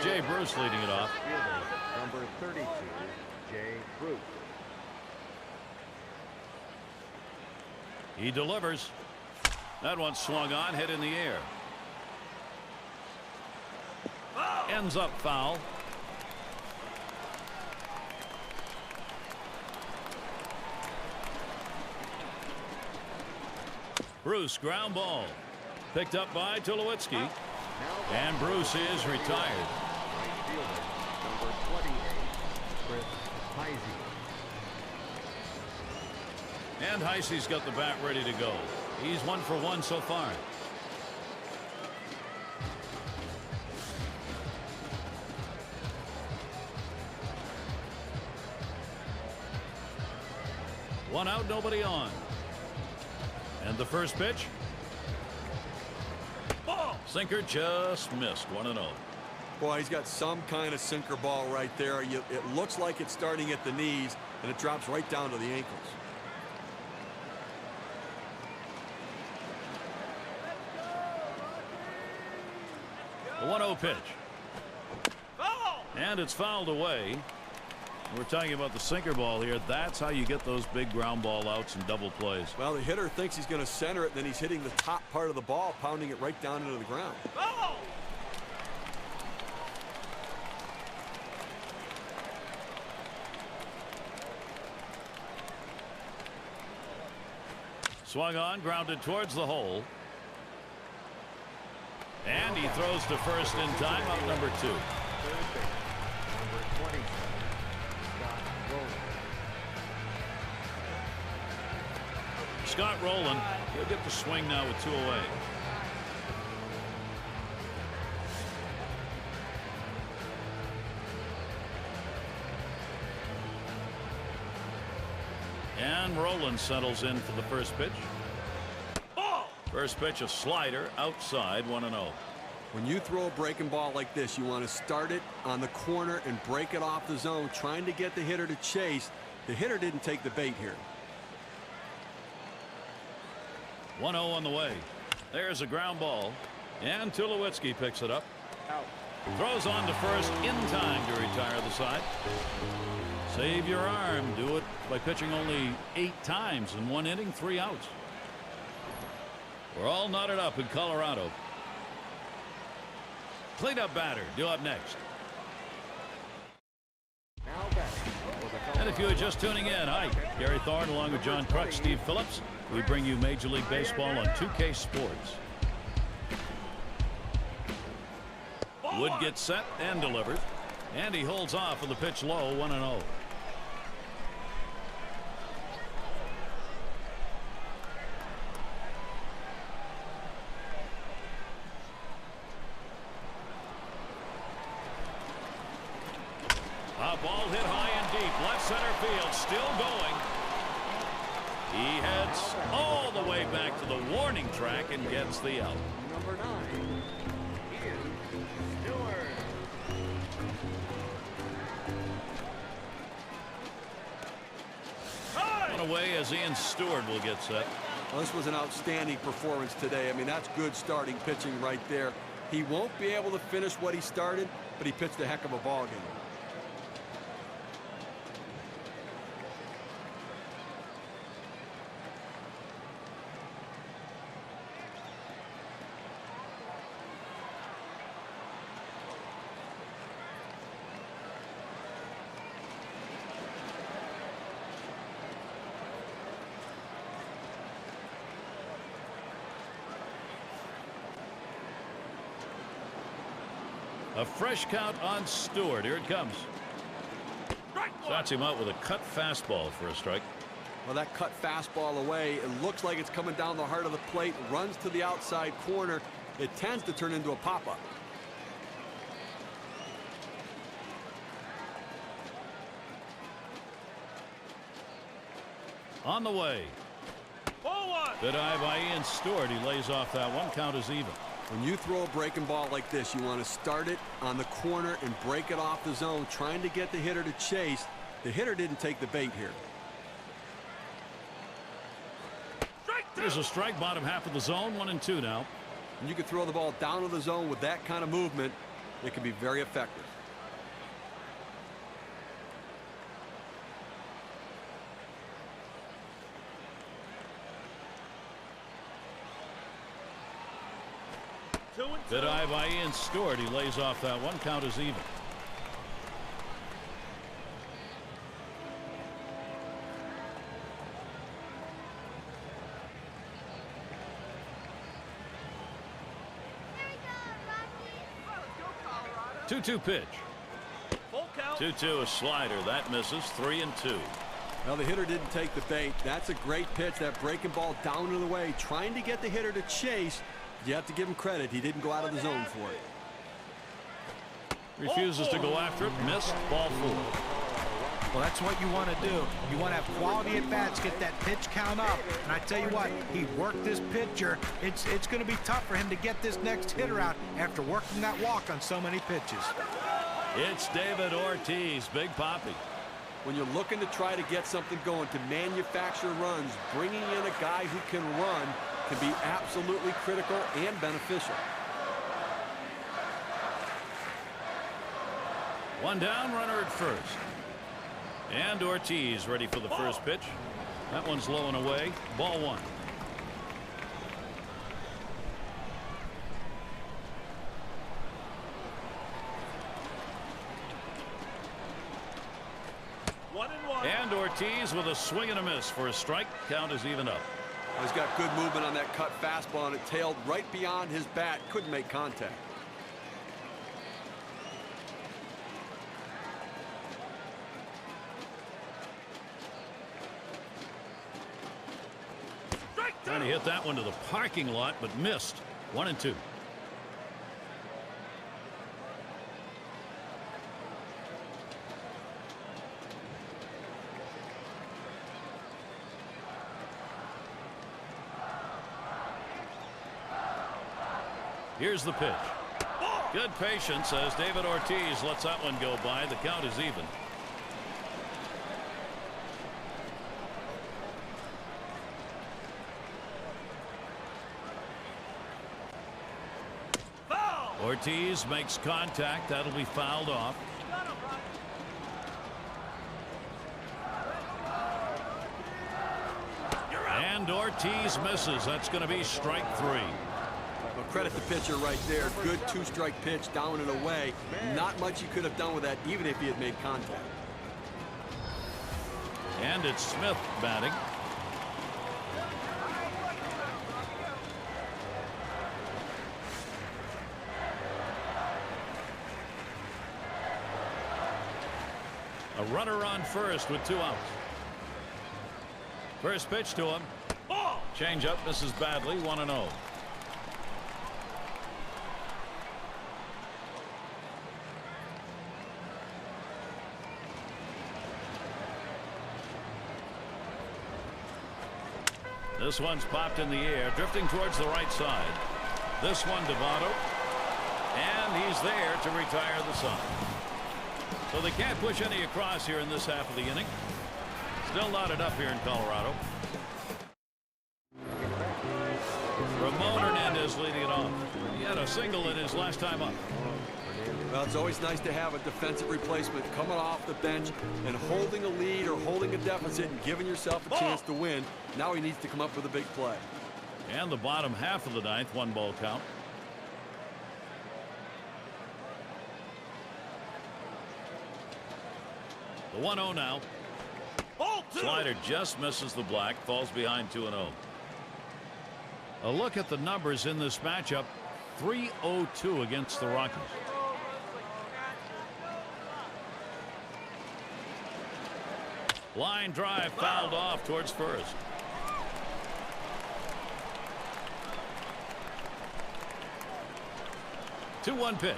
Jay Bruce leading it off. Number 32, Jay Bruce. He delivers. That one swung on, hit in the air. Ends up foul. Bruce, ground ball. Picked up by Tulowitzki. And Bruce is retired. Right fielder, number 28, Chris Heisey. And Heisey's got the bat ready to go. He's 1 for 1 so far. One out, nobody on. And the first pitch. Ball. Sinker just missed. 1-0. Boy, he's got some kind of sinker ball right there. It looks like it's starting at the knees, and it drops right down to the ankles. The 1-0 pitch. And it's fouled away. We're talking about the sinker ball here. That's how you get those big ground ball outs and double plays. Well, the hitter thinks he's going to center it, and then he's hitting the top part of the ball, pounding it right down into the ground. Swung on, grounded towards the hole. And he throws to first in time, out number 2. Third base, number 27, Scott Rowland. Scott Rowland, he'll get the swing now with 2 away. And Rowland settles in for the first pitch. First pitch, a slider outside, 1-0. When you throw a breaking ball like this, you want to start it on the corner and break it off the zone, trying to get the hitter to chase. The hitter didn't take the bait here. 1-0 on the way. There's a ground ball. And Tulowitzki picks it up. Out. Throws on to first in time to retire the side. Save your arm. Do it by pitching only 8 times in 1 inning, 3 outs. We're all knotted up in Colorado. Cleanup batter due up next. Now batting. And if you are just tuning in, hi, Gary Thorne along with John Kruk, Steve Phillips. We bring you Major League Baseball on 2K Sports. Wood gets set and delivered. And he holds off with the pitch low, 1-0. A ball hit high and deep, left center field, still going. He heads all the way back to the warning track and gets the out. Number 9, Ian Stewart. One away as Ian Stewart will get set. Well, this was an outstanding performance today. I mean, that's good starting pitching right there. He won't be able to finish what he started, but he pitched a heck of a ball game. A fresh count on Stewart. Here it comes. Shots him out with a cut fastball for a strike. Well, that cut fastball away. It looks like it's coming down the heart of the plate. Runs to the outside corner. It tends to turn into a pop-up. On the way. Good eye by Ian Stewart. He lays off that one. Count is even. When you throw a breaking ball like this, you want to start it on the corner and break it off the zone, trying to get the hitter to chase. The hitter didn't take the bait here. There's a strike, bottom half of the zone, 1-2 now. And you can throw the ball down to the zone with that kind of movement. It can be very effective. Good eye by Ian Stewart. He lays off that one. Count is even. Here we go, Rockies. 2-2 pitch. 2-2, a slider. That misses. 3-2. Well, the hitter didn't take the bait. That's a great pitch. That breaking ball down and away, trying to get the hitter to chase. You have to give him credit. He didn't go out of the zone for it. Refuses to go after it. Missed. Ball 4. Well, that's what you want to do. You want to have quality at bats, get that pitch count up. And I tell you what, he worked this pitcher. It's going to be tough for him to get this next hitter out after working that walk on so many pitches. It's David Ortiz. Big Poppy. When you're looking to try to get something going, to manufacture runs, bringing in a guy who can run can be absolutely critical and beneficial. One down, runner at first. And Ortiz ready for the first pitch. That one's low and away. Ball 1. And Ortiz with a swing and a miss for a strike. Count is even up. He's got good movement on that cut fastball, and it tailed right beyond his bat. Couldn't make contact. Trying to hit that one to the parking lot, but missed. 1-2. Here's the pitch. Good patience as David Ortiz lets that one go by. The count is even. Ortiz makes contact. That'll be fouled off. And Ortiz misses. That's going to be strike 3. Well, credit the pitcher right there. Good two-strike pitch down and away. Not much you could have done with that, even if he had made contact. And it's Smith batting. A runner on first with 2 outs. First pitch to him. Change up, misses badly. 1-0. This one's popped in the air, drifting towards the right side. This one to Votto. And he's there to retire the side. So they can't push any across here in this half of the inning. Still knotted up here in Colorado. Ramon Hernandez leading it off. He had a single in his last time up. Well, it's always nice to have a defensive replacement coming off the bench and holding a lead or holding a deficit and giving yourself a chance to win. Now he needs to come up with a big play. And the bottom half of the ninth, 1-ball count. The 1-0 now. Slider just misses the black, falls behind 2-0. A look at the numbers in this matchup. 3-0-2 against the Rockies. Line drive fouled off towards first. Two 2-1 pitch.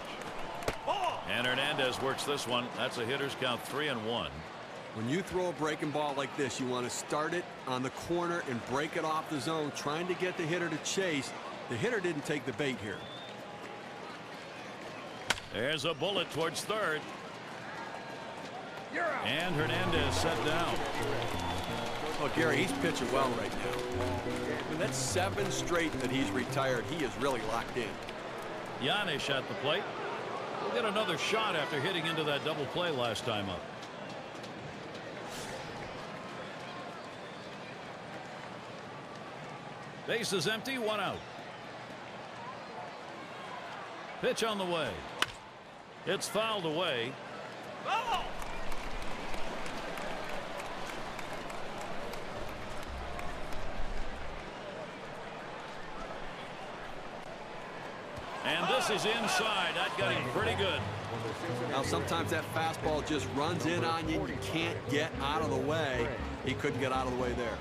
And Hernandez works this one. That's a hitter's count, 3-1. When you throw a breaking ball like this, you want to start it on the corner and break it off the zone, trying to get the hitter to chase. The hitter didn't take the bait here. There's a bullet towards third. And Hernandez set down. Well, Gary, he's pitching well right now. I mean, that's 7 straight that he's retired. He is really locked in. Giannis at the plate. We'll get another shot after hitting into that double play last time up. Base is empty, 1 out. Pitch on the way. It's fouled away. Ball! And this is inside. That got him pretty good. Now, sometimes that fastball just runs in on you. You can't get out of the way. He couldn't get out of the way there.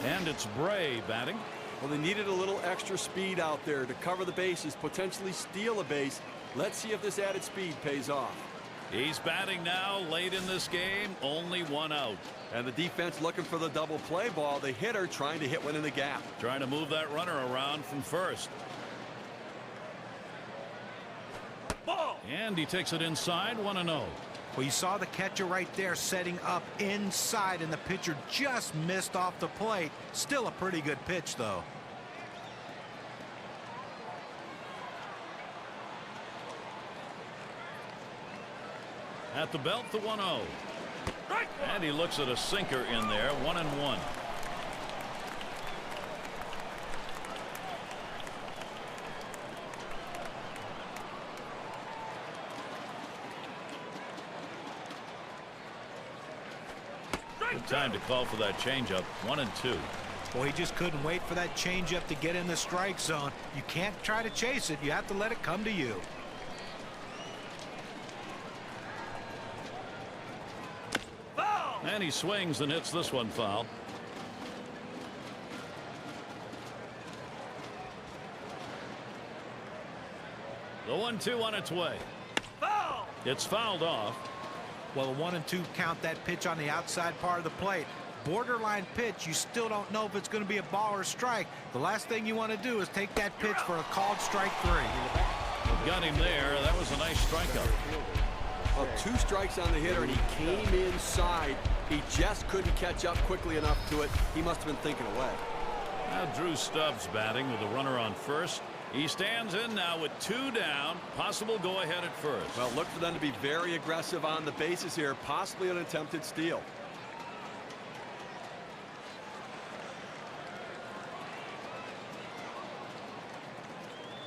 And it's Bray batting. Well, they needed a little extra speed out there to cover the bases, potentially steal a base. Let's see if this added speed pays off. He's batting now late in this game. Only 1 out. And the defense looking for the double play ball. The hitter trying to hit one in the gap. Trying to move that runner around from first. Ball! And he takes it inside, 1-0. Well, you saw the catcher right there setting up inside, and the pitcher just missed off the plate. Still a pretty good pitch, though. At the belt, the 1-0. And he looks at a sinker in there, 1-1. Good time to call for that changeup, 1-2. Well, he just couldn't wait for that changeup to get in the strike zone. You can't try to chase it. You have to let it come to you. Foul! And he swings and hits this one foul. The 1-2 on its way. Foul! It's fouled off. Well, a 1-2 count, that pitch on the outside part of the plate. Borderline pitch. You still don't know if it's going to be a ball or a strike. The last thing you want to do is take that pitch for a called strike 3. Got him there. That was a nice strikeout. Well, 2 strikes on the hitter, and he came inside. He just couldn't catch up quickly enough to it. He must have been thinking away. Now Drew Stubbs batting with a runner on first. He stands in now with 2 down. Possible go ahead at first. Well, look for them to be very aggressive on the bases here. Possibly an attempted steal.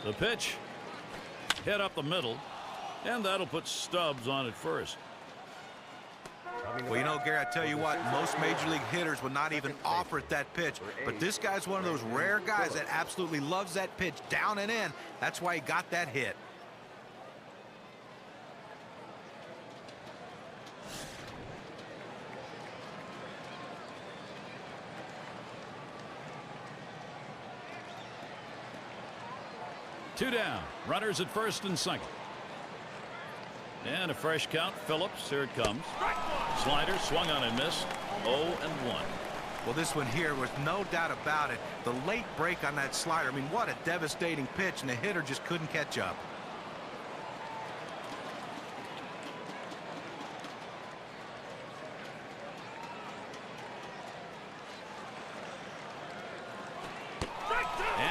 The pitch hit up the middle, and that'll put Stubbs on at first. Well, you know, Gary, I tell you what, most major league hitters would not even offer at that pitch. But this guy's one of those rare guys that absolutely loves that pitch down and in. That's why he got that hit. Two down. Runners at first and second. And a fresh count. Phillips. Here it comes. Slider swung on and missed. 0-1. Well, this one here was no doubt about it. The late break on that slider. I mean, what a devastating pitch, and the hitter just couldn't catch up.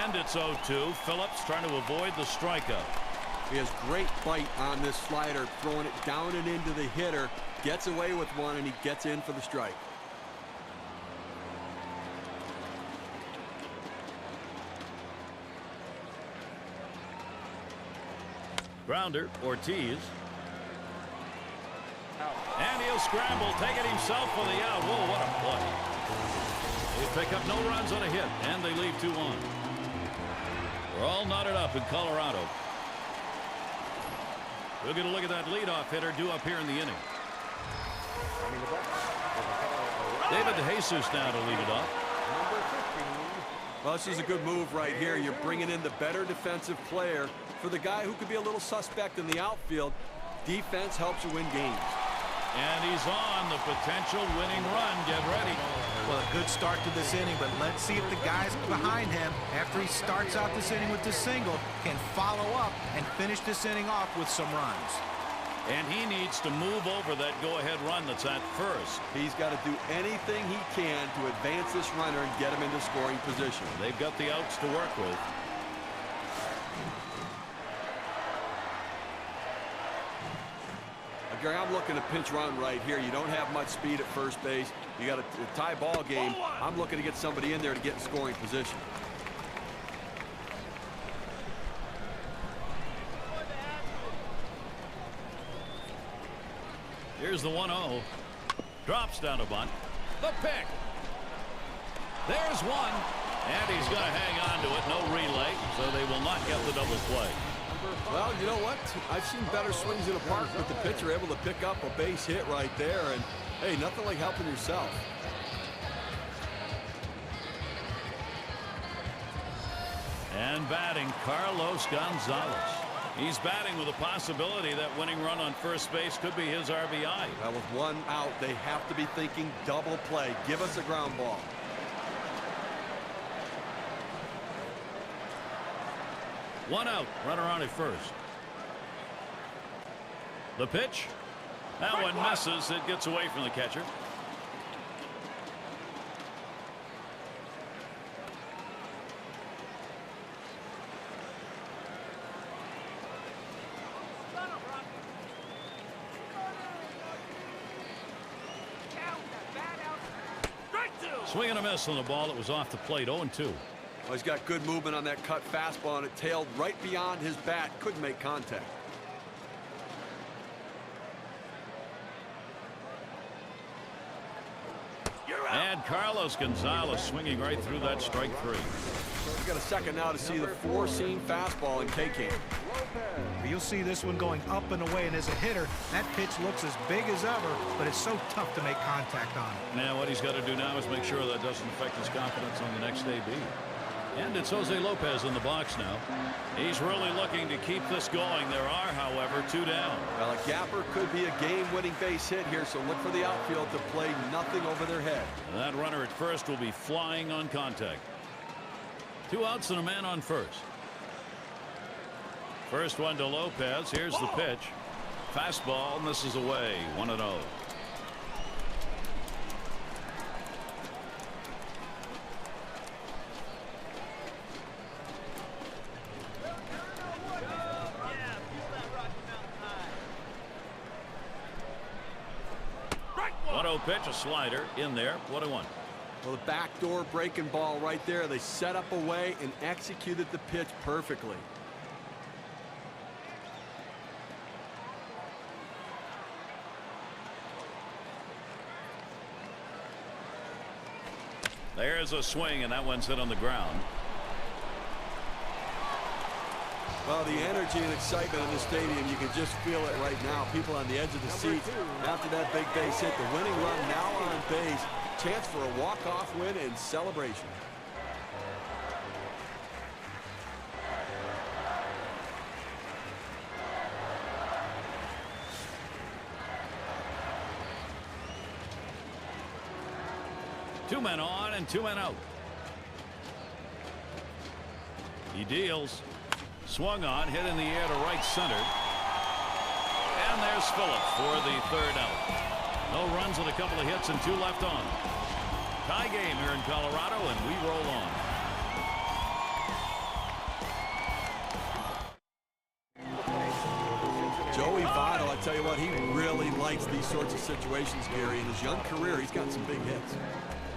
And it's 0-2. Phillips trying to avoid the strikeout. He has great bite on this slider, throwing it down and into the hitter. Gets away with one, and he gets in for the strike. Grounder, Ortiz. And he'll scramble, take it himself for the out. Whoa, what a play. They pick up no runs on a hit, and they leave 2 on. We're all knotted up in Colorado. We'll get a look at that leadoff hitter due up here in the inning. David DeJesus now to lead it off. Well, this is a good move right here. You're bringing in the better defensive player for the guy who could be a little suspect in the outfield. Defense helps you win games. And he's on the potential winning run. Get ready. Well, a good start to this inning, but let's see if the guys behind him, after he starts out this inning with this single, can follow up and finish this inning off with some runs. And he needs to move over that go-ahead run that's at first. He's got to do anything he can to advance this runner and get him into scoring position. They've got the outs to work with. Gary, I'm looking to pinch run right here. You don't have much speed at first base. You got a tie ball game. I'm looking to get somebody in there to get in scoring position. Here's the 1-0. Drops down a bunt. The pick. There's one. And he's going to hang on to it. No relay, so they will not get the double play. Well, you know what? I've seen better swings in a park with the pitcher able to pick up a base hit right there. And, hey, nothing like helping yourself. And batting, Carlos Gonzalez. He's batting with a possibility that winning run on first base could be his RBI. Well, with one out, they have to be thinking double play. Give us a ground ball. One out, runner on at first. The pitch. That one misses. It gets away from the catcher. Swing and a miss on the ball that was off the plate. 0-2. Well, he's got good movement on that cut fastball, and it tailed right beyond his bat. Couldn't make contact. And Carlos Gonzalez swinging right through that strike three. We've got a second now to see the four-seam fastball in K-Can. You'll see this one going up and away, and as a hitter, that pitch looks as big as ever, but it's so tough to make contact on it. Now what he's got to do now is make sure that doesn't affect his confidence on the next AB. And it's Jose Lopez in the box now. He's really looking to keep this going. There are, however, two down. Well, a gapper could be a game-winning base hit here, so look for the outfield to play nothing over their head. And that runner at first will be flying on contact. 2 outs and a man on first. First one to Lopez. Here's the pitch. Fastball misses away. 1-0. Pitch, a slider in there. 1-1. Well, the backdoor breaking ball right there. They set up a way and executed the pitch perfectly. There's a swing, and that one's hit on the ground. Well, the energy and excitement in the stadium, you can just feel it right now. People on the edge of the seats after that big base hit. The winning run now on base. Chance for a walk-off win and celebration. Two men on and 2 men out. He deals. Swung on, hit in the air to right center. And there's Phillips for the 3rd out. No runs and a couple of hits and 2 left on. Tie game here in Colorado, and we roll on. Joey Votto, I tell you what, he really likes these sorts of situations, Gary. In his young career, he's got some big hits.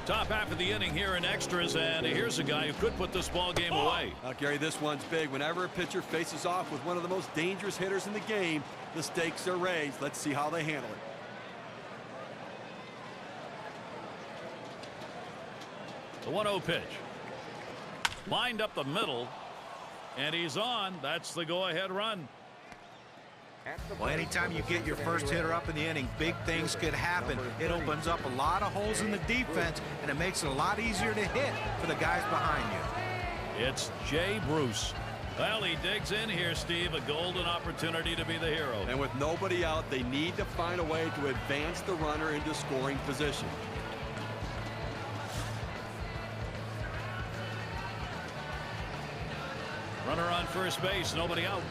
Top half of the inning here in extras, and here's a guy who could put this ball game away. Gary, this one's big. Whenever a pitcher faces off with one of the most dangerous hitters in the game, the stakes are raised. Let's see how they handle it. The 1-0 pitch. Lined up the middle, and he's on. That's the go-ahead run. Well, anytime you get your first hitter up in the inning, big things could happen. It opens up a lot of holes in the defense, and it makes it a lot easier to hit for the guys behind you. It's Jay Bruce. Well, he digs in here, Steve. A golden opportunity to be the hero. And with nobody out, they need to find a way to advance the runner into scoring position. Runner on first base, nobody out.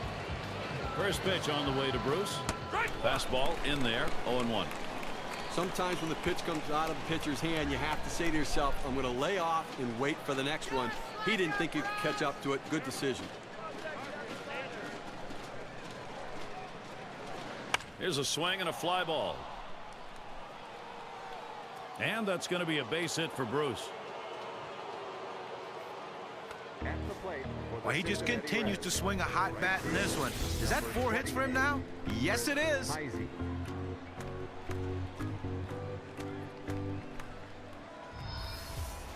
First pitch on the way to Bruce. Fastball in there, 0-1. Sometimes when the pitch comes out of the pitcher's hand, you have to say to yourself, I'm going to lay off and wait for the next one. He didn't think he could catch up to it. Good decision. Here's a swing and a fly ball. And that's going to be a base hit for Bruce. Well, he just continues to swing a hot bat in this one. Is that 4 hits for him now? Yes, it is.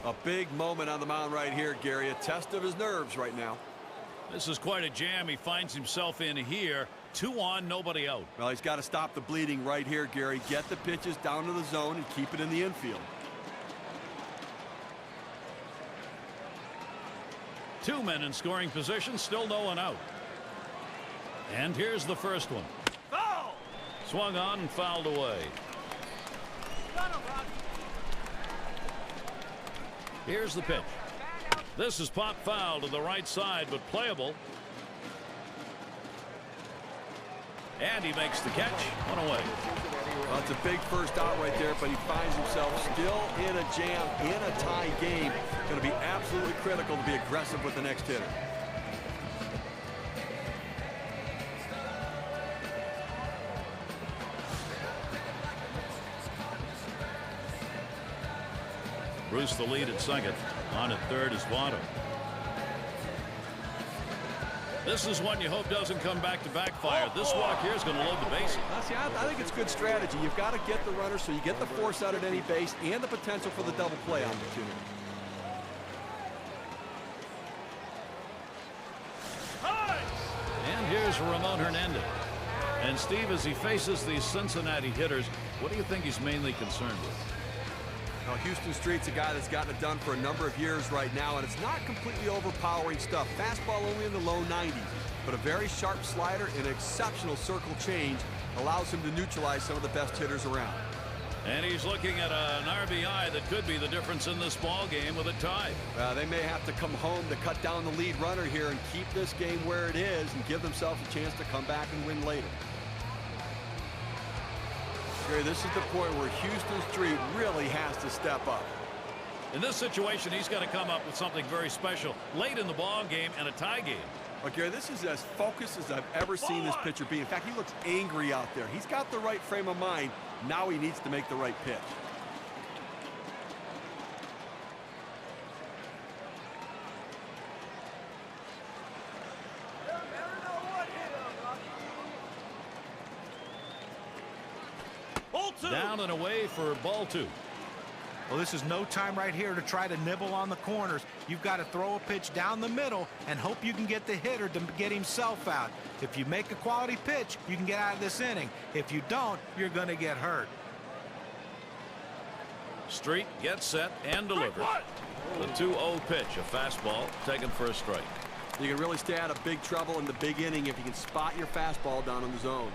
A big moment on the mound right here, Gary. A test of his nerves right now. This is quite a jam he finds himself in here. 2 on, nobody out. Well, he's got to stop the bleeding right here, Gary. Get the pitches down to the zone and keep it in the infield. 2 men in scoring position, still no one out. And here's the first one. Foul! Swung on and fouled away. Got him, Rocky. Here's the pitch. This is pop foul to the right side, but playable. And he makes the catch. 1 away. Well, it's a big first out right there, but he finds himself still in a jam, in a tie game. Going to be absolutely critical to be aggressive with the next hitter. Bruce the lead at second. On at third is Votto. This is one you hope doesn't come back to backfire. This walk here is going to load the bases. See, I think it's good strategy. You've got to get the runner so you get the force out at any base and the potential for the double play opportunity. And here's Ramon Hernandez. And Steve, as he faces these Cincinnati hitters, what do you think he's mainly concerned with? Now, Houston Street's a guy that's gotten it done for a number of years right now, and it's not completely overpowering stuff. Fastball only in the low 90s, but a very sharp slider and exceptional circle change allows him to neutralize some of the best hitters around. And he's looking at an RBI that could be the difference in this ball game with a tie. They may have to come home to cut down the lead runner here and keep this game where it is and give themselves a chance to come back and win later. Gary, this is the point where Houston Street really has to step up. In this situation, he's got to come up with something very special late in the ball game and a tie game. Well, Gary, this is as focused as I've ever seen this pitcher be. In fact, he looks angry out there. He's got the right frame of mind. Now he needs to make the right pitch. Down and away for ball 2. Well, this is no time right here to try to nibble on the corners. You've got to throw a pitch down the middle and hope you can get the hitter to get himself out. If you make a quality pitch, you can get out of this inning. If you don't, you're going to get hurt. Street gets set and delivers. The 2-0 pitch, a fastball taken for a strike. You can really stay out of big trouble in the big inning if you can spot your fastball down in the zone.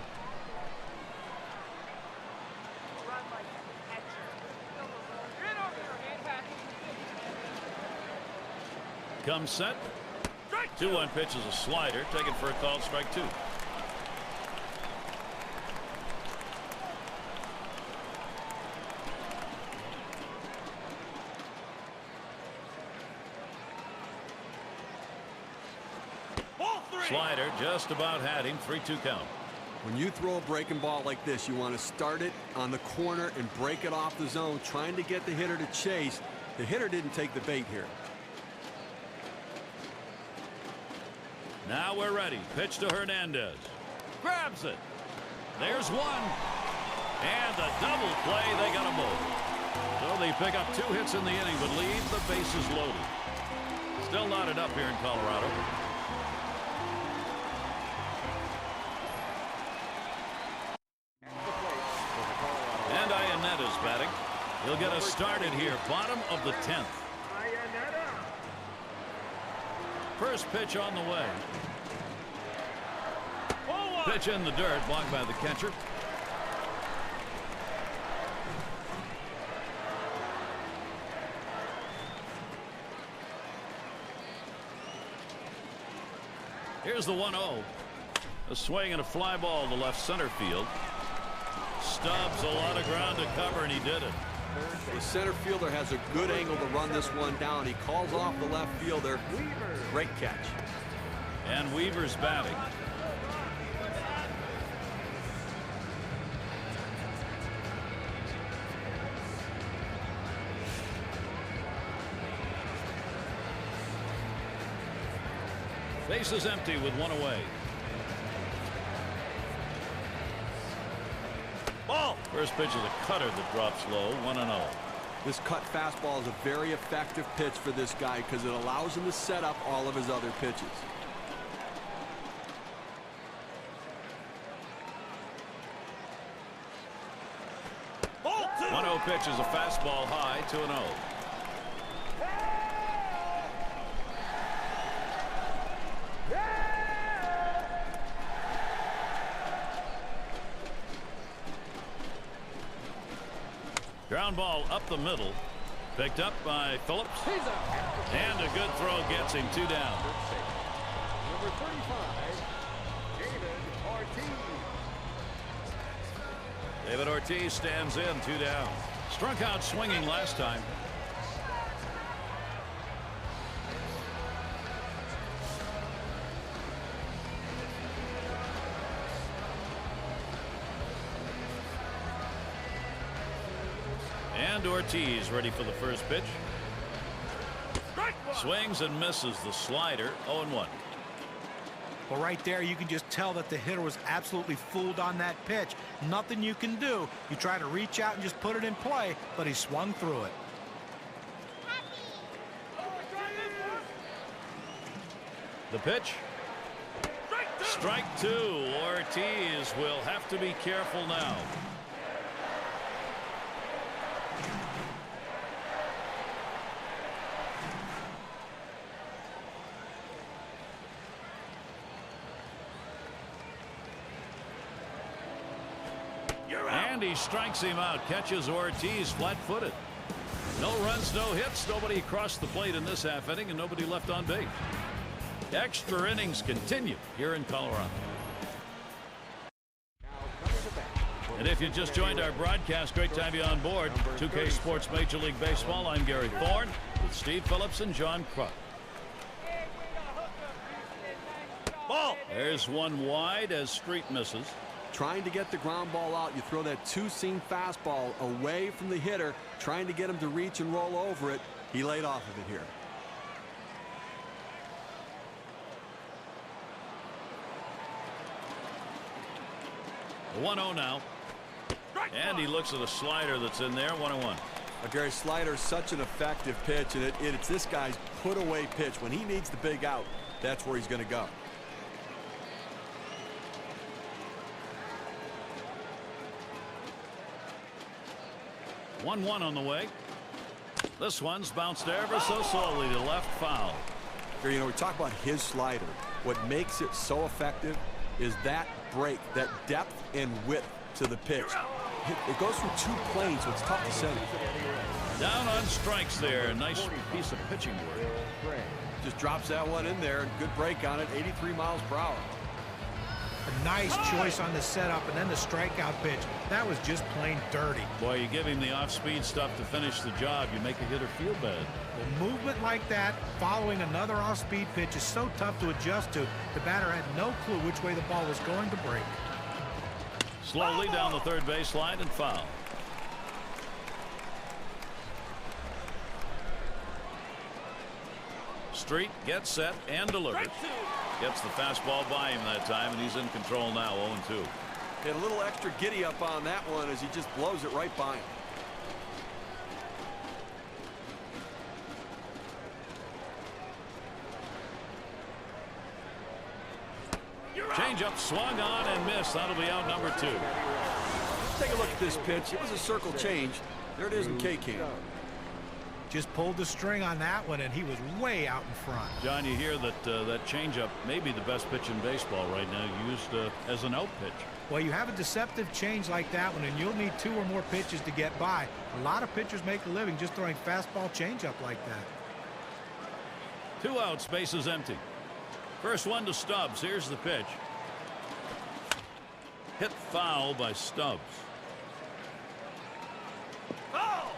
Comes set. 2-1 pitch is a slider taken for a called strike 2. Slider just about had him. 3-2 count. When you throw a breaking ball like this, you want to start it on the corner and break it off the zone, trying to get the hitter to chase. The hitter didn't take the bait here. Now we're ready. Pitch to Hernandez. Grabs it. There's one. And the double play. They got them both. So they pick up 2 hits in the inning, but leave the bases loaded. Still knotted up here in Colorado. And Iannetta's batting. He'll get us started here. Bottom of the 10th. First pitch on the way. Pitch in the dirt, blocked by the catcher. Here's the 1-0. A swing and a fly ball to left center field. Stubbs a lot of ground to cover, and he did it. The center fielder has a good angle to run this one down. He calls off the left fielder. Great catch. And Weaver's batting. Base is empty with one away. Ball. First pitch is a cutter that drops low, 1-0. This cut fastball is a very effective pitch for this guy because it allows him to set up all of his other pitches. 1-0 pitch is a fastball high, 2-0. Ground ball up the middle. Picked up by Phillips. And a good throw gets him 2 down. Number 35, David Ortiz stands in, 2 down. Struck out swinging last time. And Ortiz ready for the first pitch. Swings and misses the slider, 0-1. Well, right there, you can just tell that the hitter was absolutely fooled on that pitch. Nothing you can do. You try to reach out and just put it in play, but he swung through it. The pitch. Strike 2. Ortiz will have to be careful now. And he strikes him out. Catches Ortiz flat-footed. No runs, no hits. Nobody crossed the plate in this half inning, and nobody left on base. Extra innings continue here in Colorado. And if you just joined our broadcast, great to have you on board. 2K Sports Major League Baseball. I'm Gary Thorne with Steve Phillips and John Kruk. Ball. There's one wide as Street misses. Trying to get the ground ball out, you throw that two-seam fastball away from the hitter, trying to get him to reach and roll over it. He laid off of it here. The 1-0 now. And he looks at a slider that's in there, 1-1. Gary, slider is such an effective pitch, and it's this guy's put-away pitch. When he needs the big out, that's where he's going to go. 1-1 on the way. This one's bounced ever so slowly to left, foul. You know, we talk about his slider. What makes it so effective is that break, that depth and width to the pitch. It goes through 2 planes, so it's tough to send it. Down on strikes there. Nice piece of pitching work. Just drops that one in there. Good break on it, 83 miles per hour. A nice choice on the setup, and then the strikeout pitch. That was just plain dirty. Boy, you give him the off-speed stuff to finish the job. You make a hitter feel bad. Well, movement like that, following another off-speed pitch, is so tough to adjust to. The batter had no clue which way the ball was going to break. Slowly down the third baseline and foul. Street gets set and delivers. Gets the fastball by him that time, and he's in control now, 0-2. Had a little extra giddy up on that one as he just blows it right by him. Changeup swung on and missed. That'll be out number 2. Take a look at this pitch. It was a circle change. There it is in K-Can. Just pulled the string on that one, and he was way out in front. John, you hear that that changeup may be the best pitch in baseball right now, used as an out pitch. Well, you have a deceptive change like that one, and you'll need 2 or more pitches to get by. A lot of pitchers make a living just throwing fastball changeup like that. 2 outs, base is empty. First one to Stubbs. Here's the pitch. Hit foul by Stubbs. Ball.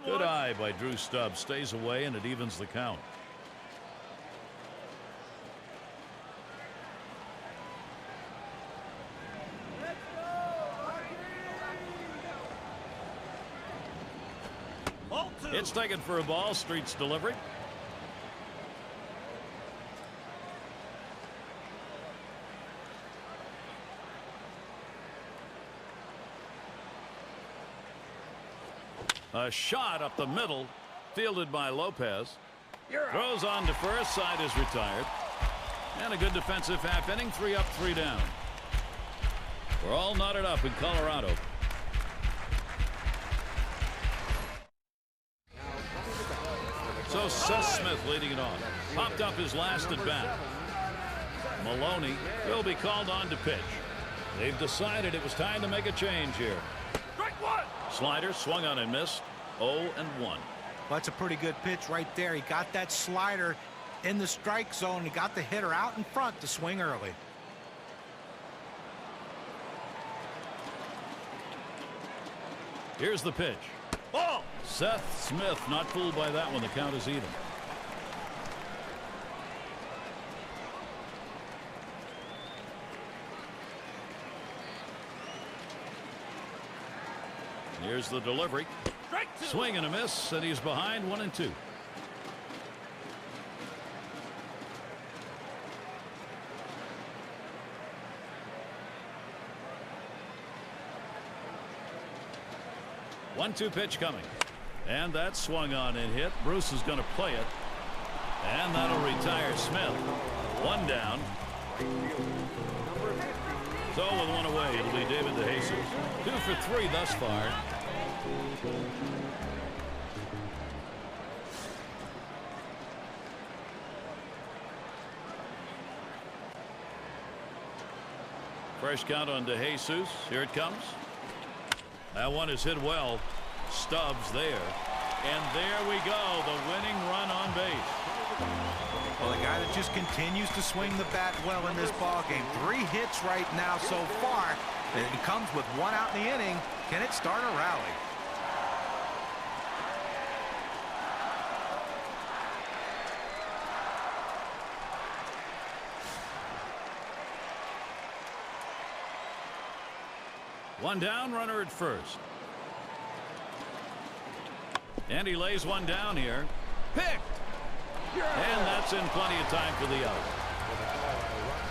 Good eye by Drew Stubbs. Stays away, and it evens the count. It's taken for a ball. Streets delivery. A shot up the middle, fielded by Lopez. Throws on to first. Side is retired. And a good defensive half inning. 3 up, 3 down. We're all knotted up in Colorado. So Seth Smith leading it off. Popped up his last at bat. Maloney will be called on to pitch. They've decided it was time to make a change here. Slider swung on and missed. 0-1. Well, that's a pretty good pitch right there. He got that slider in the strike zone. He got the hitter out in front to swing early. Here's the pitch. Ball. Seth Smith not fooled by that one. The count is even. Here's the delivery. Swing and a miss, and he's behind 1-2. One-two pitch coming. And that swung on and hit. Bruce is going to play it. And that'll retire Smith. 1 down. So with 1 away, it'll be David DeJesus. 2 for 3 thus far. Fresh count on DeJesus. Here it comes. That one is hit well. Stubbs there. And there we go. The winning run on base. Well, the guy that just continues to swing the bat well in this ball game. 3 hits right now so far. It comes with 1 out in the inning. Can it start a rally? One down, runner at first. And he lays one down here. Picked. And that's in plenty of time for the out.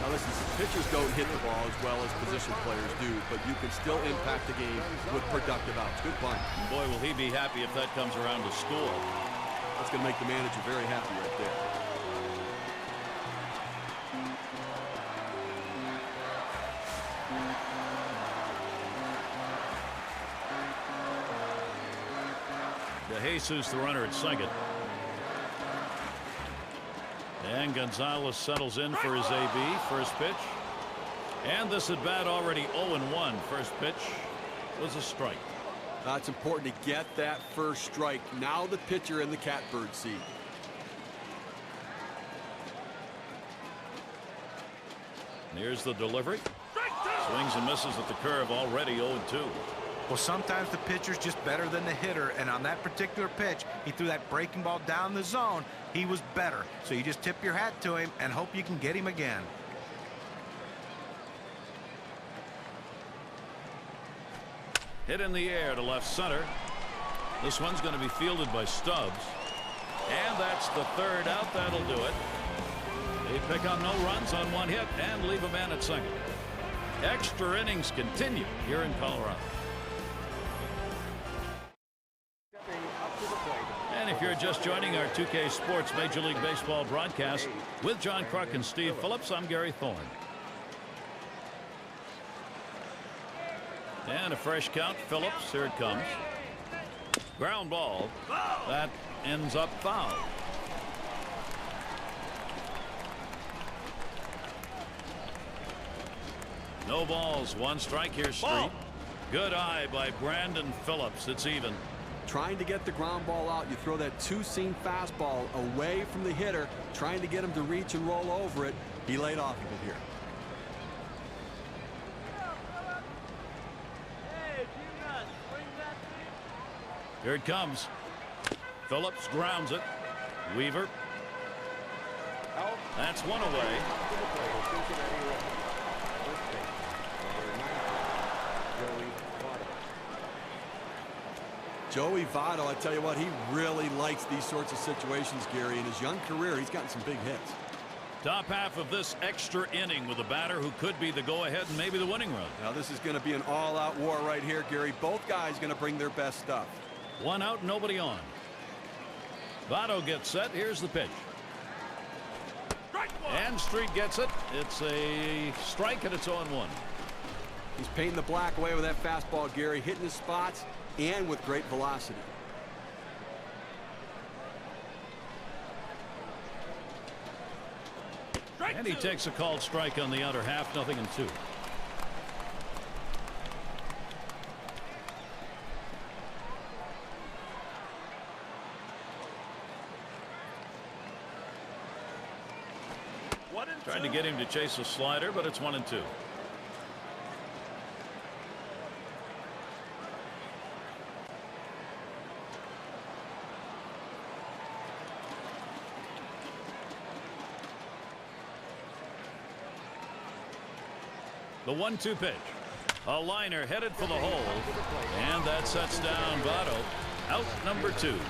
Now listen, pitchers don't hit the ball as well as position players do, but you can still impact the game with productive outs. Good punt. And boy, will he be happy if that comes around to score. That's going to make the manager very happy right there. DeJesus, the runner at second. And Gonzalez settles in for his AB. First pitch. And this at bat already 0-1. First pitch was a strike. It's important to get that first strike. Now the pitcher in the catbird seat. And here's the delivery. Swings and misses at the curve, already 0-2. Well, sometimes the pitcher's just better than the hitter, and on that particular pitch, he threw that breaking ball down the zone. He was better. So you just tip your hat to him and hope you can get him again. Hit in the air to left center. This one's going to be fielded by Stubbs. And that's the third out. That'll do it. They pick up no runs on 1 hit and leave a man at second. Extra innings continue here in Colorado. And if you're just joining our 2K Sports Major League Baseball broadcast with John Kruk and Steve Phillips, I'm Gary Thorne. And a fresh count. Phillips, here it comes. Ground ball. That ends up foul. No balls, 1 strike here, Street. Good eye by Brandon Phillips. It's even. Trying to get the ground ball out, you throw that 2-seam fastball away from the hitter, trying to get him to reach and roll over it. He laid off of it here. Here it comes. Phillips grounds it. Weaver. That's 1 away. Joey Votto, I tell you what, he really likes these sorts of situations, Gary. In his young career, he's gotten some big hits. Top half of this extra inning with a batter who could be the go-ahead and maybe the winning run. Now this is going to be an all-out war right here, Gary. Both guys going to bring their best stuff. One out, nobody on. Votto gets set. Here's the pitch. And Street gets it. It's a strike, and it's 0-1. He's painting the black away with that fastball, Gary, hitting his spots and with great velocity. And he takes a called strike on the outer half, 0-2. Trying to get him to chase a slider, but it's 1-2. The 1-2 pitch. A liner headed for the hole. And that sets down Votto. Out number 2. Number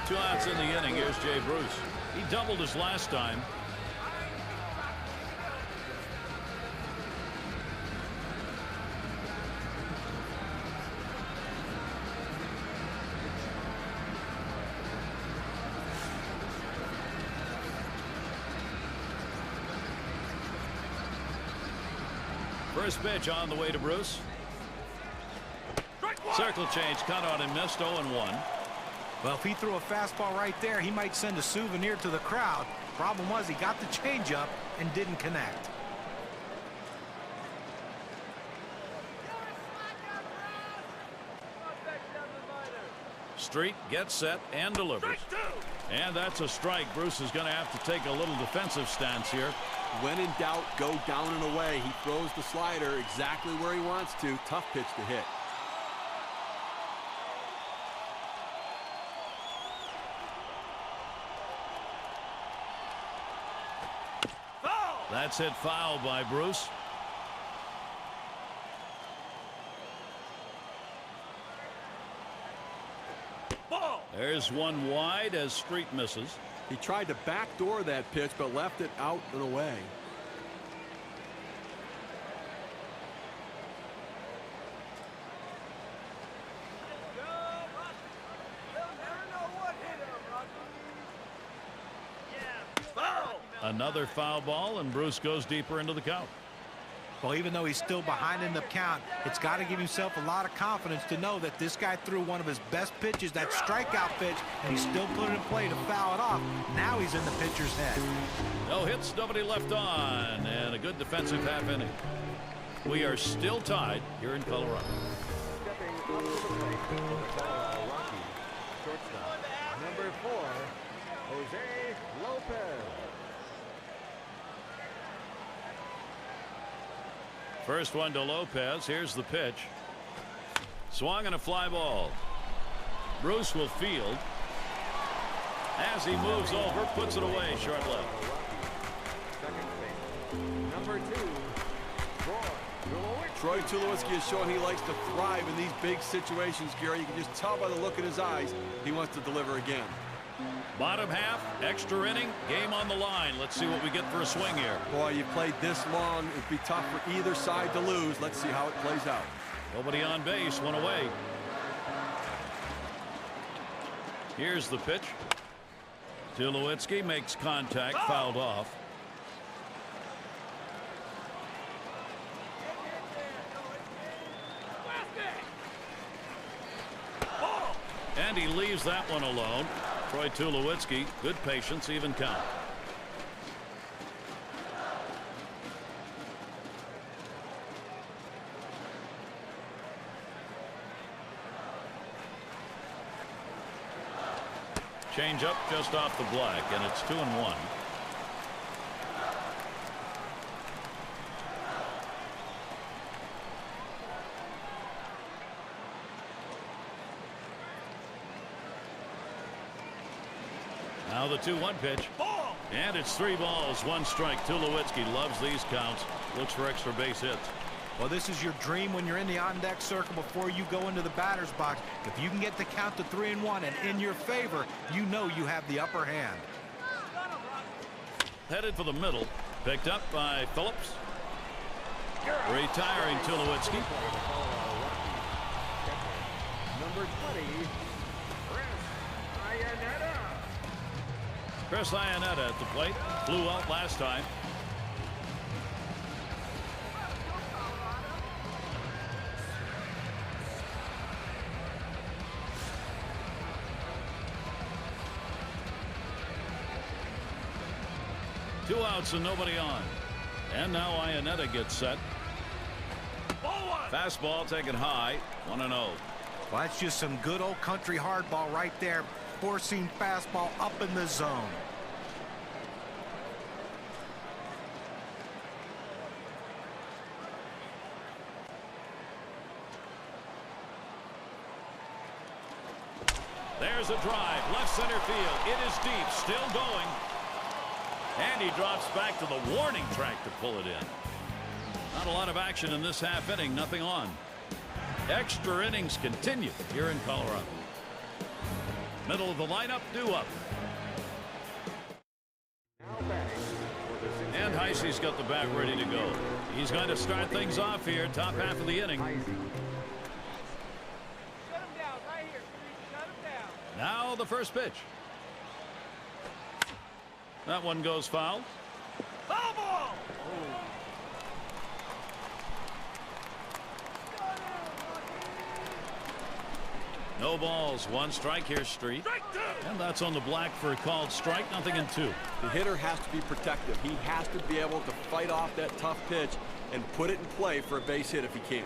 32. 2 outs in the inning. Here's Jay Bruce. He doubled his last time. First pitch on the way to Bruce. Circle change, cut on and missed. 0-1. Well, if he threw a fastball right there, he might send a souvenir to the crowd. Problem was he got the changeup and didn't connect. Street gets set and delivers. And that's a strike. Bruce is going to have to take a little defensive stance here. When in doubt, go down and away. He throws the slider exactly where he wants to. Tough pitch to hit. That's hit foul by Bruce. There's one wide as Street misses. He tried to backdoor that pitch, but left it out and away. Another foul ball, and Bruce goes deeper into the count. Well, even though he's still behind in the count, it's got to give himself a lot of confidence to know that this guy threw one of his best pitches, that strikeout pitch, and he still put it in play to foul it off. Now he's in the pitcher's head. No hits, nobody left on, and a good defensive half inning. We are still tied here in Colorado. Stepping up to the plate for the Colorado Rockies, shortstop, number 4, Jose Lopez. First one to Lopez. Here's the pitch. Swung and a fly ball. Bruce will field. As he moves over, puts it away, short left. Second base, number 2, Troy Tulowitzki has shown he likes to thrive in these big situations, Gary. You can just tell by the look in his eyes he wants to deliver again. Bottom half, extra inning, game on the line. Let's see what we get for a swing here. Boy, you played this long. It'd be tough for either side to lose. Let's see how it plays out. Nobody on base, one away. Here's the pitch. Tulowitzki makes contact, fouled off. And he leaves that one alone. Troy Tulowitzki, good patience, even count. Change up just off the black, and it's 2-1. Now the 2-1 pitch. And it's 3 balls, 1 strike. Tulowitzki loves these counts. Looks for extra base hits. Well, this is your dream when you're in the on-deck circle before you go into the batter's box. If you can get the count to 3-1 and in your favor, you know you have the upper hand. Headed for the middle. Picked up by Phillips. Retiring Tulowitzki. Number 20, Chris Iannetta at the plate. Flew out last time. Two outs and nobody on. And now Iannetta gets set. Fastball taken high. 1-0. Well, that's just some good old country hardball right there. Four-seam fastball up in the zone. There's a drive. Left center field. It is deep. Still going. And he drops back to the warning track to pull it in. Not a lot of action in this half inning. Nothing on. Extra innings continue here in Colorado. Middle of the lineup, due up. And Heisey's got the bat ready to go. He's going to start things off here, top half of the inning. Shut him down right here. Shut him down. Now the first pitch. That one goes foul. Foul ball. No balls, one strike here, Street. And that's on the black for a called strike, 0-2. The hitter has to be protective. He has to be able to fight off that tough pitch and put it in play for a base hit if he can.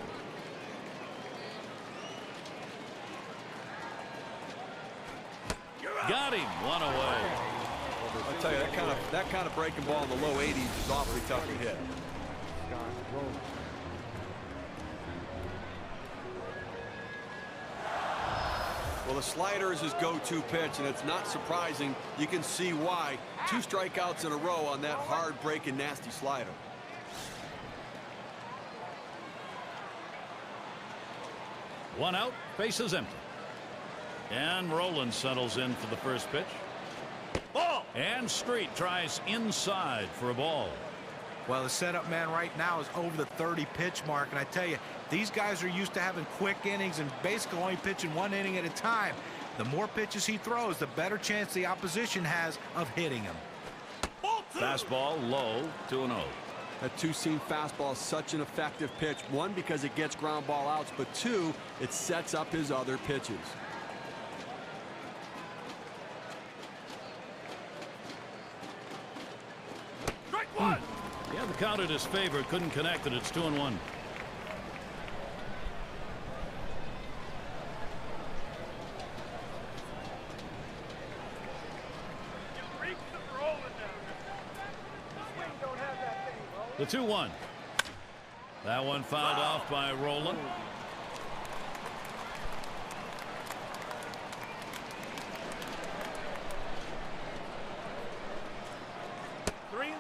Got him, one away. I'll tell you, that kind of breaking ball in the low 80s is awfully tough to hit. Well, the slider is his go-to pitch, and it's not surprising. You can see why. 2 strikeouts in a row on that hard-breaking, nasty slider. One out, bases empty. And Rowland settles in for the first pitch. Ball! And Street tries inside for a ball. Well, the setup man right now is over the 30 pitch mark, and I tell you, these guys are used to having quick innings and basically only pitching 1 inning at a time. The more pitches he throws, the better chance the opposition has of hitting him. Fastball low, 2-0. That 2-seam fastball is such an effective pitch. 1, because it gets ground ball outs, but 2, it sets up his other pitches. Strike one. He had the count in his favor, couldn't connect it. It's 2-1. The 2-1. That one fouled off by Rowland.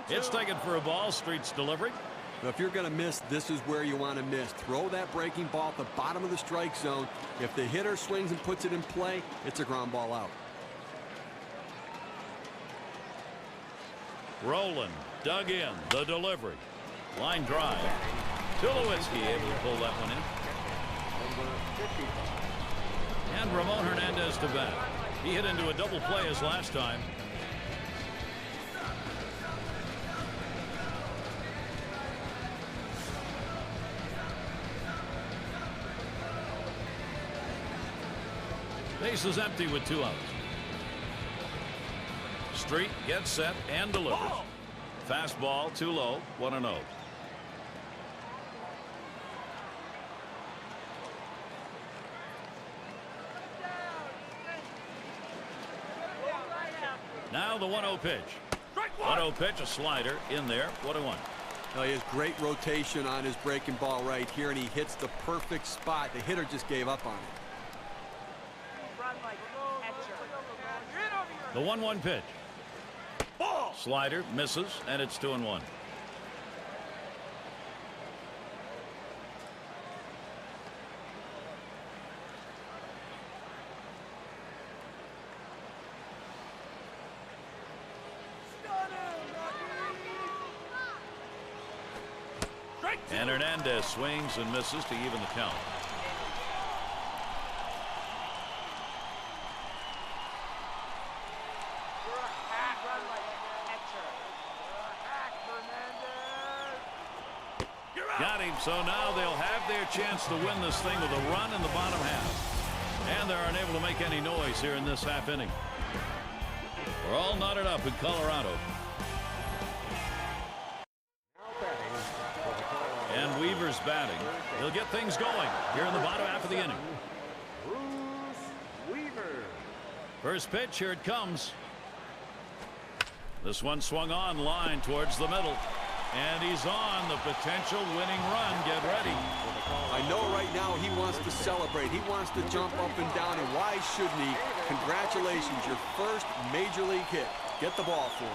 It's taken for a ball. Street's delivery. Now, if you're going to miss, this is where you want to miss. Throw that breaking ball at the bottom of the strike zone. If the hitter swings and puts it in play, it's a ground ball out. Rowland dug in the delivery. Line drive. Tulowitzki able to pull that one in. And Ramon Hernandez to bat. He hit into a double play as last time. Base is empty with 2 outs. Street gets set and delivers. Fastball too low, 1-0. Now the 1-0 pitch. 1-0 pitch, a slider in there, 1-1. Now, he has great rotation on his breaking ball right here, and he hits the perfect spot. The hitter just gave up on it. The 1-1 pitch. Ball. Slider misses, and it's 2-1. And Hernandez swings and misses to even the count. Got him. So now they'll have their chance to win this thing with a run in the bottom half. And they're unable to make any noise here in this half inning. We're all knotted up in Colorado. And Weaver's batting. He'll get things going here in the bottom half of the inning. Bruce Weaver. First pitch, here it comes. This one swung on line towards the middle. And he's on the potential winning run. Get ready. I know right now he wants to celebrate. He wants to jump up and down, and why shouldn't he? Congratulations, your first major league hit. Get the ball for him.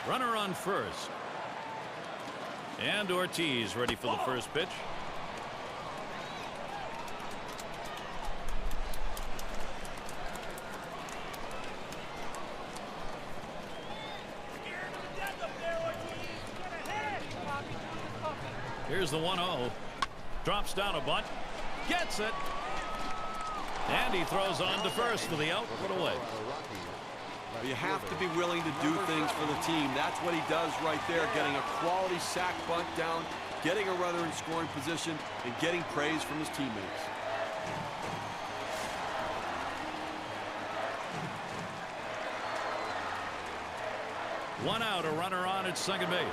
Runner on first. And Ortiz ready for the first pitch. Here's the 1-0. Drops down a bunt. Gets it. And he throws on to first for the out. Put away. You have to be willing to do things for the team. That's what he does right there, getting a quality sac bunt down, getting a runner in scoring position, and getting praise from his teammates. One out, a runner on at second base.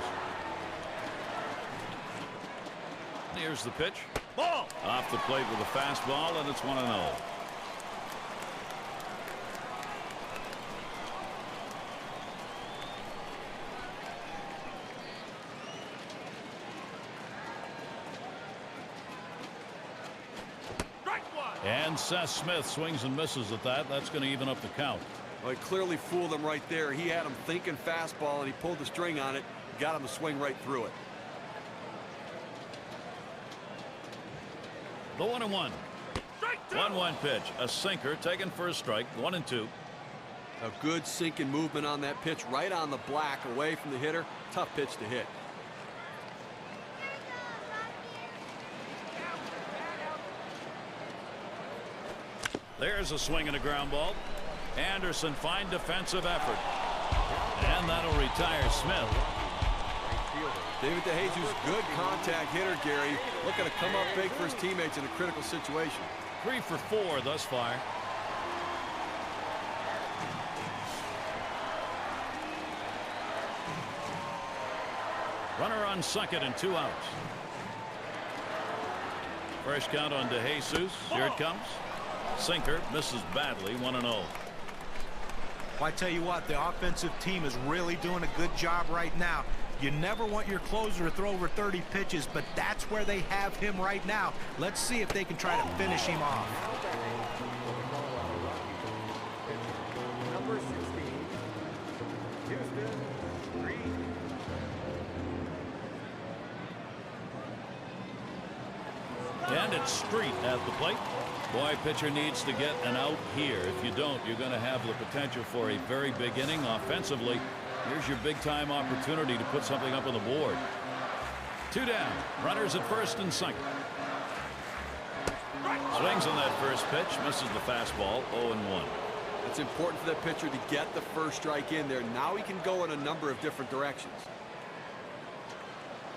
Here's the pitch. Ball! Off the plate with a fastball, and it's 1-0. And Seth Smith swings and misses at that. That's going to even up the count. Well, he clearly fooled him right there. He had him thinking fastball, and he pulled the string on it, got him to swing right through it. The 1-1. 1-1 pitch. A sinker taken for a strike. 1-2. A good sinking movement on that pitch, right on the black, away from the hitter. Tough pitch to hit. There's a swing and a ground ball. Anderson, fine defensive effort. And that'll retire Smith. David DeJesus, good contact hitter, Gary. Looking to come up big for his teammates in a critical situation. 3 for 4 thus far. Runner on second and 2 outs. Fresh count on DeJesus. Here it comes. Sinker misses badly. 1-0. Well, I tell you what, the offensive team is really doing a good job right now. You never want your closer to throw over 30 pitches, but that's where they have him right now. Let's see if they can try to finish him off. Number 16, Houston Reed. And it's Street at the plate. Boy, pitcher needs to get an out here. If you don't, you're going to have the potential for a very big inning offensively. Here's your big-time opportunity to put something up on the board. 2 down. Runners at first and second. Swings on that first pitch. Misses the fastball. 0-1. It's important for that pitcher to get the first strike in there. Now he can go in a number of different directions.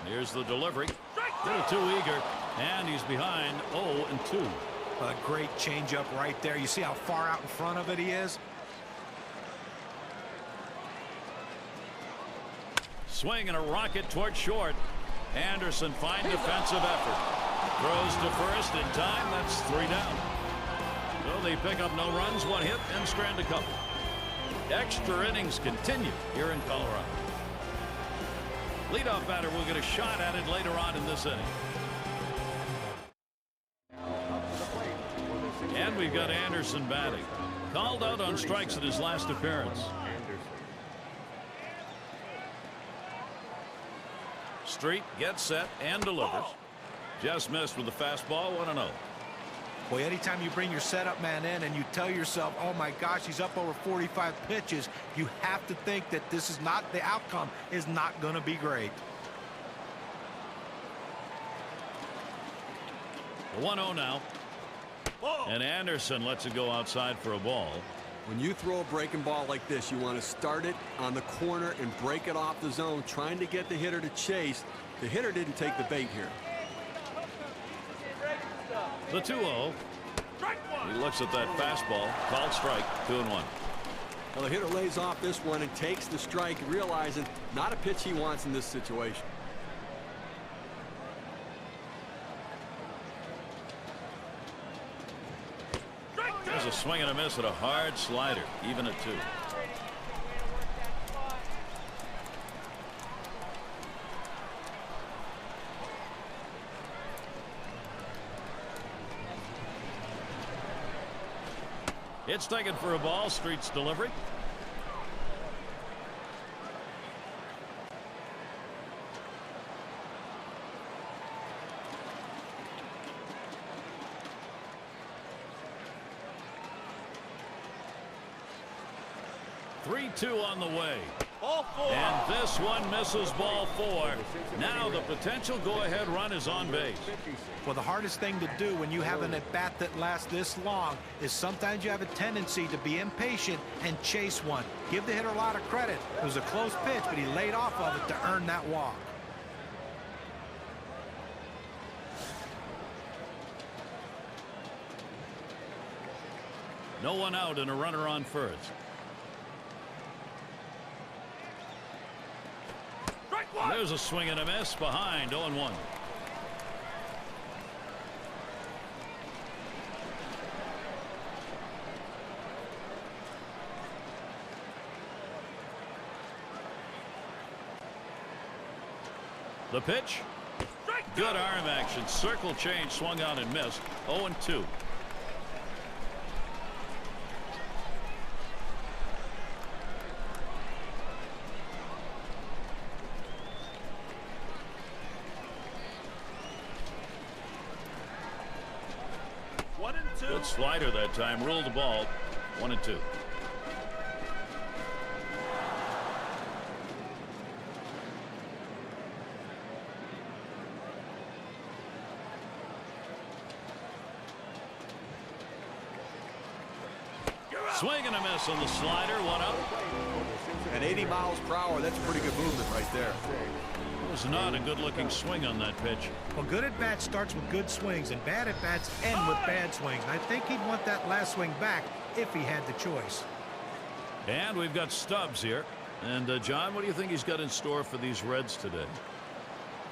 Here's the delivery. A little too eager. And he's behind 0-2. A great changeup right there. You see how far out in front of it he is? Swing and a rocket toward short. Anderson, fine defensive effort. Throws to first in time. That's 3 down. So they pick up no runs, 1 hit, and strand a couple. Extra innings continue here in Colorado. Leadoff batter will get a shot at it later on in this inning. And we've got Anderson batting. Called out on strikes in his last appearance. Street gets set and delivers. Just missed with the fastball. 1-0. Boy, anytime you bring your setup man in and you tell yourself, oh my gosh, he's up over 45 pitches, you have to think that this is not, the outcome is not going to be great. The 1-0 now. And Anderson lets it go outside for a ball. When you throw a breaking ball like this, you want to start it on the corner and break it off the zone, trying to get the hitter to chase. The hitter didn't take the bait here. The 2-0. He looks at that fastball. Called strike. 2-1. Well, the hitter lays off this one and takes the strike, realizing not a pitch he wants in this situation. There's a swing and a miss at a hard slider. Even at 2. It's taken for a ball. Street's delivery. Three-2 on the way. Ball 4. And this one misses ball 4. Now the potential go-ahead run is on base. Well, the hardest thing to do when you have an at-bat that lasts this long is sometimes you have a tendency to be impatient and chase one. Give the hitter a lot of credit. It was a close pitch, but he laid off of it to earn that walk. No one out and a runner on first. There's a swing and a miss behind. 0-1. The pitch. Good arm action. Circle change. Swung on and missed. 0-2. Good slider that time. Ruled the ball. 1-2. Swing and a miss on the slider. 1 out. At 80 miles per hour, that's pretty good movement right there. It was not a good-looking swing on that pitch. Well, good at-bat starts with good swings, and bad at-bats end with bad swings. I think he'd want that last swing back if he had the choice. And we've got Stubbs here. And, John, what do you think he's got in store for these Reds today?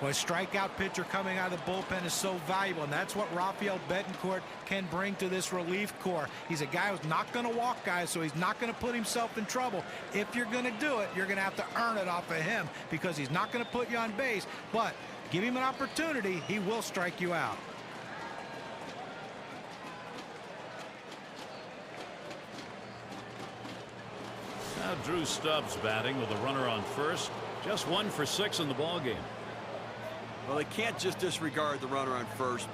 Well, a strikeout pitcher coming out of the bullpen is so valuable, and that's what Rafael Betancourt can bring to this relief corps. He's a guy who's not going to walk guys, so he's not going to put himself in trouble. If you're going to do it, you're going to have to earn it off of him because he's not going to put you on base. But give him an opportunity, he will strike you out. Now Drew Stubbs batting with a runner on first. Just 1 for 6 in the ballgame. Well, they can't just disregard the runner on first,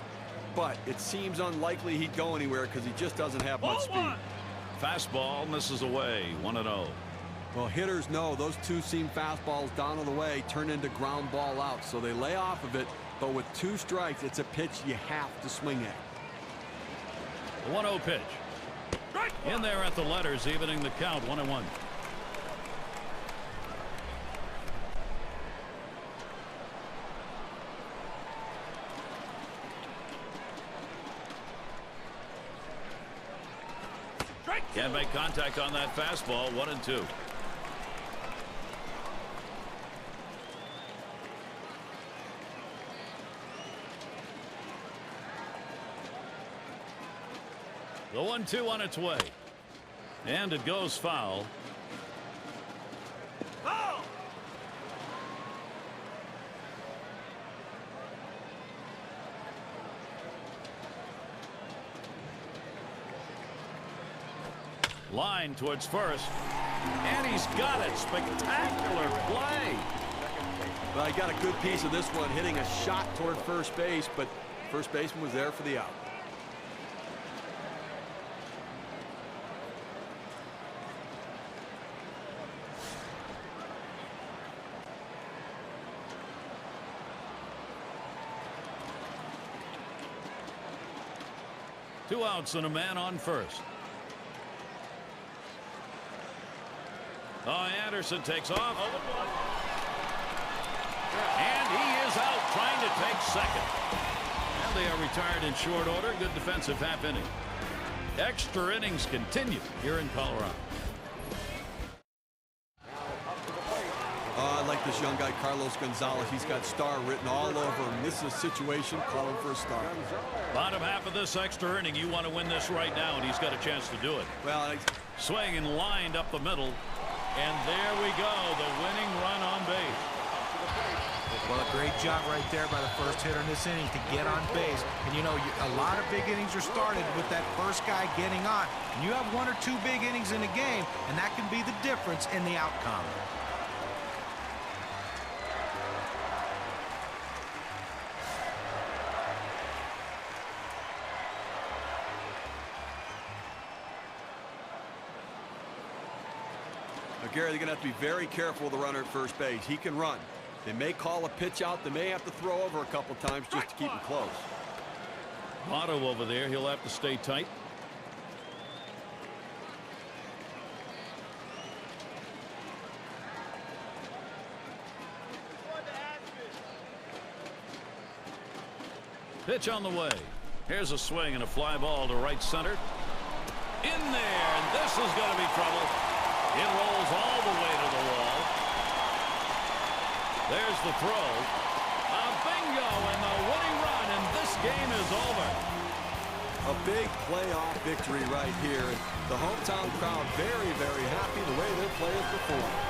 but it seems unlikely he'd go anywhere because he just doesn't have much speed. Fastball misses away. 1-0. Well, hitters know those two seam fastballs down on the way turn into ground ball outs, so they lay off of it, but with 2 strikes, it's a pitch you have to swing at. The 1-0 pitch. In there at the letters, evening the count. 1-1. Can't make contact on that fastball. 1-2. The 1-2 on its way. And it goes foul. Line towards first. And he's got it. Spectacular play. Well, he got a good piece of this one, hitting a shot toward first base, but first baseman was there for the out. Two outs and a man on first. Oh, Anderson takes off. And he is out trying to take second. And they are retired in short order. Good defensive half inning. Extra innings continue here in Colorado. I like this young guy, Carlos Gonzalez. He's got star written all over him. This is a situation, call him for a star. Bottom half of this extra inning, you want to win this right now, and he's got a chance to do it. Well, swing and lined up the middle. And there we go, the winning run on base. Well, a great job right there by the first hitter in this inning to get on base. And, you know, a lot of big innings are started with that first guy getting on. And you have one or two big innings in a game, and that can be the difference in the outcome. Gary, they're going to have to be very careful with the runner at first base. He can run. They may call a pitch out. They may have to throw over a couple times just to keep him close. Otto over there. He'll have to stay tight. Pitch on the way. Here's a swing and a fly ball to right center. In there, and this is going to be trouble. It rolls all the way to the wall. There's the throw. A bingo and the winning run, and this game is over. A big playoff victory right here. The hometown crowd very, very happy the way their players performed.